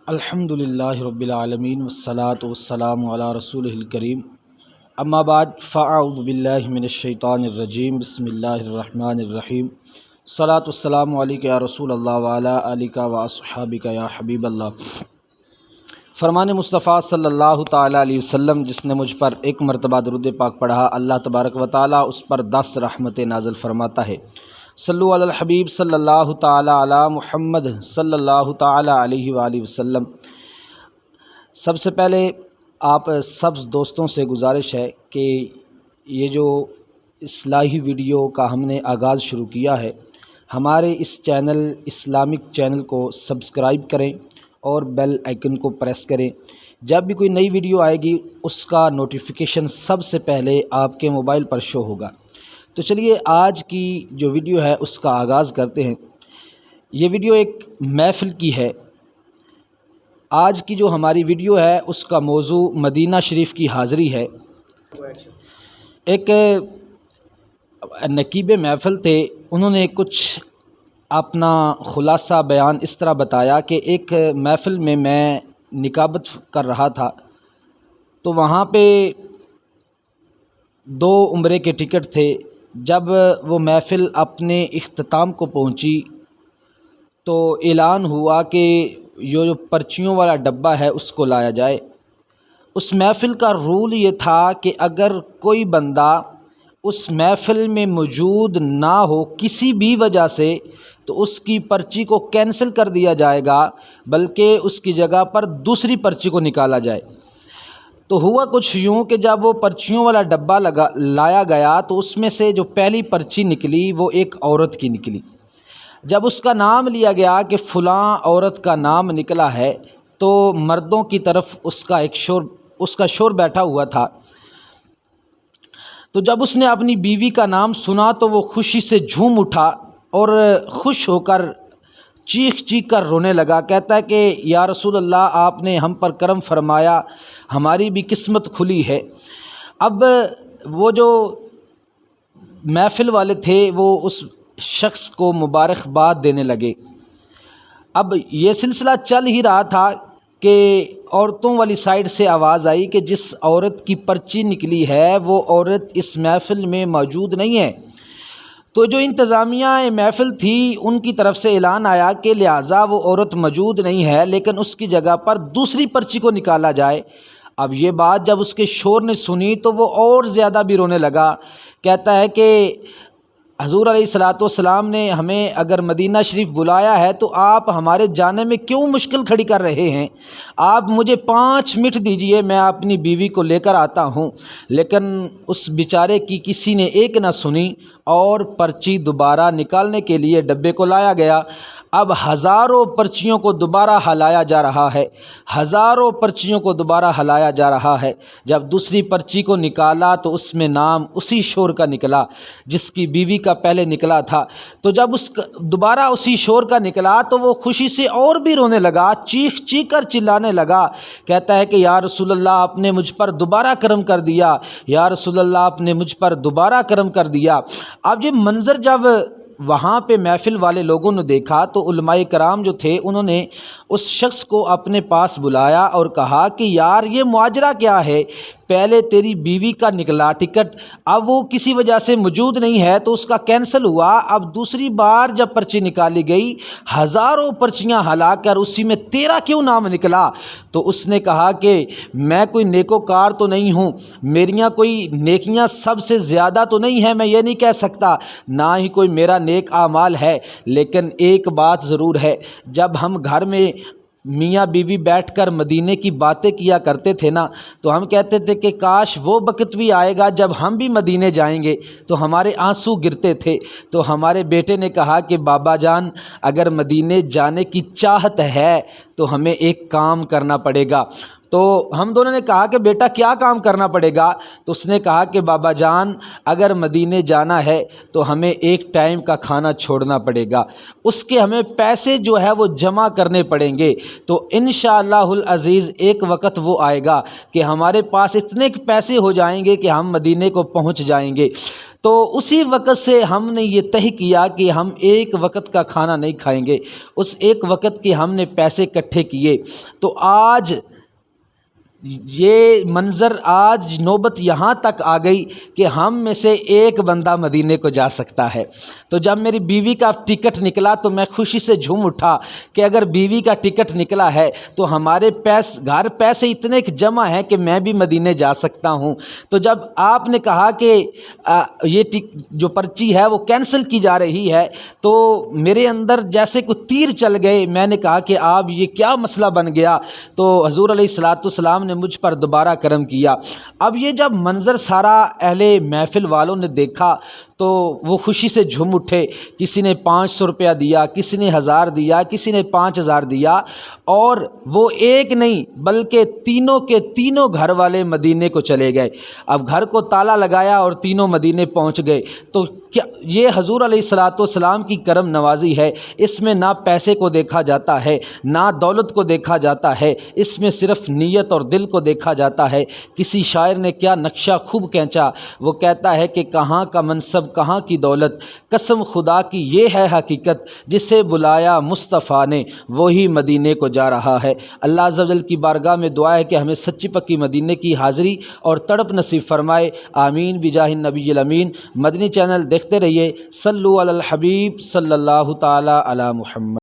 الحمدللہ رب العالمین والصلاة والسلام علی رسولہ الکریم اما بعد فاعوذ باللہ من الشیطان الرجیم بسم اللہ الرحمن الرحیم صلاۃ والسلام علیک یا رسول اللہ وعلی آلک واصحابک یا حبیب اللہ۔ فرمان مصطفیٰ صلی اللہ تعالیٰ علیہ وسلم جس نے مجھ پر ایک مرتبہ درود پاک پڑھا، اللہ تبارک و تعالیٰ اس پر 10 رحمتیں نازل فرماتا ہے۔ صلو علی الحبیب صلی اللہ تعالیٰ علی محمد صلی اللہ تعالیٰ علیہ وآلہ وسلم۔ سب سے پہلے آپ سب دوستوں سے گزارش ہے کہ یہ جو اصلاحی ویڈیو کا ہم نے آغاز شروع کیا ہے، ہمارے اس چینل اسلامک چینل کو سبسکرائب کریں اور بیل آئیکن کو پریس کریں۔ جب بھی کوئی نئی ویڈیو آئے گی اس کا نوٹیفیکیشن سب سے پہلے آپ کے موبائل پر شو ہوگا۔ تو چلیے آج کی جو ویڈیو ہے اس کا آغاز کرتے ہیں۔ یہ ویڈیو ایک محفل کی ہے۔ آج کی جو ہماری ویڈیو ہے اس کا موضوع مدینہ شریف کی حاضری ہے۔ ایک نقیب محفل تھے، انہوں نے کچھ اپنا خلاصہ بیان اس طرح بتایا کہ ایک محفل میں نقابت کر رہا تھا، تو وہاں پہ 2 عمرے کے ٹکٹ تھے۔ جب وہ محفل اپنے اختتام کو پہنچی تو اعلان ہوا کہ جو پرچیوں والا ڈبہ ہے اس کو لایا جائے۔ اس محفل کا رول یہ تھا کہ اگر کوئی بندہ اس محفل میں موجود نہ ہو کسی بھی وجہ سے تو اس کی پرچی کو کینسل کر دیا جائے گا، بلکہ اس کی جگہ پر دوسری پرچی کو نکالا جائے۔ تو ہوا کچھ یوں کہ جب وہ پرچیوں والا ڈبہ لایا گیا تو اس میں سے جو پہلی پرچی نکلی وہ ایک عورت کی نکلی۔ جب اس کا نام لیا گیا کہ فلاں عورت کا نام نکلا ہے تو مردوں کی طرف اس کا شور بیٹھا ہوا تھا۔ تو جب اس نے اپنی بیوی کا نام سنا تو وہ خوشی سے جھوم اٹھا اور خوش ہو کر چیخ کر رونے لگا۔ کہتا ہے کہ یا رسول اللہ، آپ نے ہم پر کرم فرمایا، ہماری بھی قسمت کھلی ہے۔ اب وہ جو محفل والے تھے وہ اس شخص کو مبارکباد دینے لگے۔ اب یہ سلسلہ چل ہی رہا تھا کہ عورتوں والی سائڈ سے آواز آئی کہ جس عورت کی پرچی نکلی ہے وہ عورت اس محفل میں موجود نہیں ہے۔ تو جو انتظامیہ محفل تھی ان کی طرف سے اعلان آیا کہ لہٰذا وہ عورت موجود نہیں ہے، لیکن اس کی جگہ پر دوسری پرچی کو نکالا جائے۔ اب یہ بات جب اس کے شور نے سنی تو وہ اور زیادہ بھی رونے لگا۔ کہتا ہے کہ حضور علیہ الصلوۃ والسلام نے ہمیں اگر مدینہ شریف بلایا ہے تو آپ ہمارے جانے میں کیوں مشکل کھڑی کر رہے ہیں؟ آپ مجھے 5 منٹ دیجئے، میں اپنی بیوی کو لے کر آتا ہوں۔ لیکن اس بیچارے کی کسی نے ایک نہ سنی اور پرچی دوبارہ نکالنے کے لیے ڈبے کو لایا گیا۔ اب ہزاروں پرچیوں کو دوبارہ ہلایا جا رہا ہے، ہزاروں پرچیوں کو دوبارہ ہلایا جا رہا ہے۔ جب دوسری پرچی کو نکالا تو اس میں نام اسی شور کا نکلا جس کی بیوی کا پہلے نکلا تھا۔ تو جب دوبارہ اسی شور کا نکلا تو وہ خوشی سے اور بھی رونے لگا، چیخ کر چلانے لگا۔ کہتا ہے کہ یا رسول اللہ، آپ نے مجھ پر دوبارہ کرم کر دیا، یا رسول اللہ، آپ نے مجھ پر دوبارہ کرم کر دیا۔ اب یہ منظر جب وہاں پہ محفل والے لوگوں نے دیکھا تو علماء کرام جو تھے انہوں نے اس شخص کو اپنے پاس بلایا اور کہا کہ یار یہ ماجرا کیا ہے؟ پہلے تیری بیوی کا نکلا ٹکٹ، اب وہ کسی وجہ سے موجود نہیں ہے تو اس کا کینسل ہوا۔ اب دوسری بار جب پرچی نکالی گئی، ہزاروں پرچیاں ہلا کر اسی میں تیرا کیوں نام نکلا؟ تو اس نے کہا کہ میں کوئی نیکوکار تو نہیں ہوں، میریاں کوئی نیکیاں سب سے زیادہ تو نہیں ہیں، میں یہ نہیں کہہ سکتا، نہ ہی کوئی میرا نیک اعمال ہے، لیکن ایک بات ضرور ہے، جب ہم گھر میں میاں بیوی بیٹھ کر مدینے کی باتیں کیا کرتے تھے نا تو ہم کہتے تھے کہ کاش وہ وقت بھی آئے گا جب ہم بھی مدینے جائیں گے، تو ہمارے آنسو گرتے تھے۔ تو ہمارے بیٹے نے کہا کہ بابا جان، اگر مدینے جانے کی چاہت ہے تو ہمیں ایک کام کرنا پڑے گا۔ تو ہم دونوں نے کہا کہ بیٹا کیا کام کرنا پڑے گا؟ تو اس نے کہا کہ بابا جان اگر مدینے جانا ہے تو ہمیں ایک ٹائم کا کھانا چھوڑنا پڑے گا، اس کے ہمیں پیسے جو ہے وہ جمع کرنے پڑیں گے، تو انشاءاللہ العزیز ایک وقت وہ آئے گا کہ ہمارے پاس اتنے پیسے ہو جائیں گے کہ ہم مدینے کو پہنچ جائیں گے۔ تو اسی وقت سے ہم نے یہ طے کیا کہ ہم ایک وقت کا کھانا نہیں کھائیں گے، اس ایک وقت کے ہم نے پیسے اکٹھے کیے۔ تو آج یہ منظر، آج نوبت یہاں تک آ گئی کہ ہم میں سے ایک بندہ مدینے کو جا سکتا ہے۔ تو جب میری بیوی کا ٹکٹ نکلا تو میں خوشی سے جھوم اٹھا کہ اگر بیوی کا ٹکٹ نکلا ہے تو ہمارے گھر پیسے اتنے جمع ہیں کہ میں بھی مدینے جا سکتا ہوں۔ تو جب آپ نے کہا کہ یہ جو پرچی ہے وہ کینسل کی جا رہی ہے تو میرے اندر جیسے کوئی تیر چل گئے۔ میں نے کہا کہ آپ یہ کیا مسئلہ بن گیا؟ تو حضور علیہ الصلاۃ والسلام نے مجھ پر دوبارہ کرم کیا۔ اب یہ جب منظر سارا اہل محفل والوں نے دیکھا تو وہ خوشی سے جھوم اٹھے، کسی نے 500 روپیہ دیا، کسی نے 1000 دیا، کسی نے 5000 دیا، اور وہ ایک نہیں بلکہ تینوں کے تینوں گھر والے مدینے کو چلے گئے۔ اب گھر کو تالا لگایا اور تینوں مدینے پہنچ گئے۔ تو کیا یہ حضور علیہ الصلاۃ والسلام کی کرم نوازی ہے؟ اس میں نہ پیسے کو دیکھا جاتا ہے، نہ دولت کو دیکھا جاتا ہے، اس میں صرف نیت اور دل کو دیکھا جاتا ہے۔ کسی شاعر نے کیا نقشہ خوب کھینچا، وہ کہتا ہے کہ کہاں کا منصب کہاں کی دولت، قسم خدا کی یہ ہے حقیقت، جسے بلایا مصطفیٰ نے وہی مدینے کو جا رہا ہے۔ اللہ عز و جل کی بارگاہ میں دعا ہے کہ ہمیں سچی پکی مدینے کی حاضری اور تڑپ نصیب فرمائے، آمین بجاہ النبی الامین۔ مدنی چینل دیکھتے رہیے، صلو علی الحبیب صلی اللہ تعالی علی محمد۔